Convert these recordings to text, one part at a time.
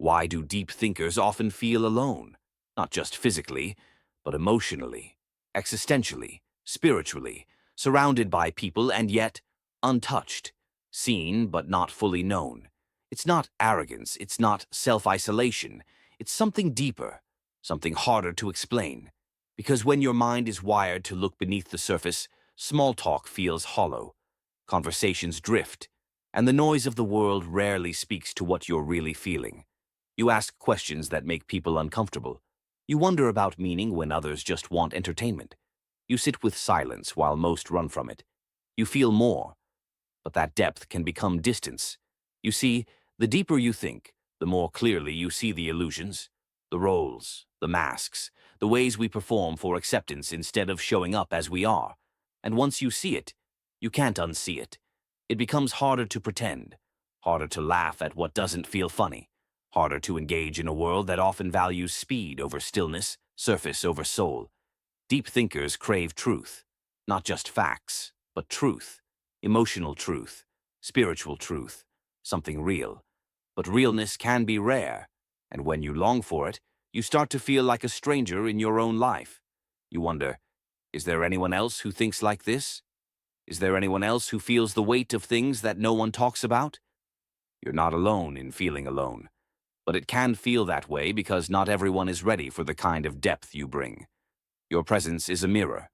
Why do deep thinkers often feel alone? Not just physically, but emotionally, existentially, spiritually, surrounded by people and yet untouched, seen but not fully known. It's not arrogance, it's not self-isolation, it's something deeper, something harder to explain. Because when your mind is wired to look beneath the surface, small talk feels hollow, conversations drift, and the noise of the world rarely speaks to what you're really feeling. You ask questions that make people uncomfortable. You wonder about meaning when others just want entertainment. You sit with silence while most run from it. You feel more, but that depth can become distance. You see, the deeper you think, the more clearly you see the illusions, the roles, the masks, the ways we perform for acceptance instead of showing up as we are. And once you see it, you can't unsee it. It becomes harder to pretend, harder to laugh at what doesn't feel funny, harder to engage in a world that often values speed over stillness, surface over soul. Deep thinkers crave truth, not just facts, but truth, emotional truth, spiritual truth, something real. But realness can be rare, and when you long for it, you start to feel like a stranger in your own life. You wonder, is there anyone else who thinks like this? Is there anyone else who feels the weight of things that no one talks about? You're not alone in feeling alone, but it can feel that way because not everyone is ready for the kind of depth you bring. Your presence is a mirror,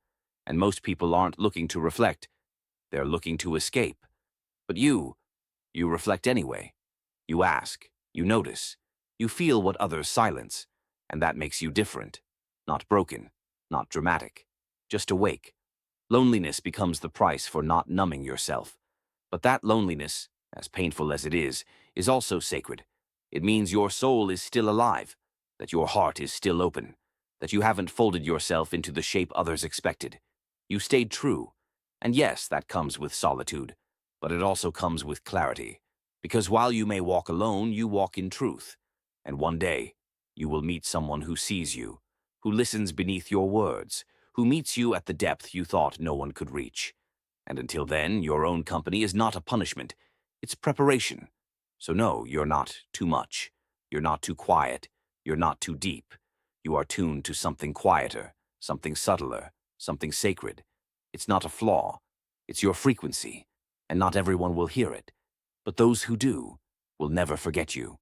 and most people aren't looking to reflect, they're looking to escape. But you reflect anyway. You ask, you notice, you feel what others silence, and that makes you different. Not broken, not dramatic, just awake. Loneliness becomes the price for not numbing yourself. But that loneliness, as painful as it is also sacred. It means your soul is still alive, that your heart is still open, that you haven't folded yourself into the shape others expected. You stayed true. And yes, that comes with solitude, but it also comes with clarity. Because while you may walk alone, you walk in truth. And one day, you will meet someone who sees you, who listens beneath your words, who meets you at the depth you thought no one could reach. And until then, your own company is not a punishment, it's preparation. So no, you're not too much. You're not too quiet. You're not too deep. You are tuned to something quieter, something subtler, something sacred. It's not a flaw. It's your frequency, and not everyone will hear it. But those who do will never forget you.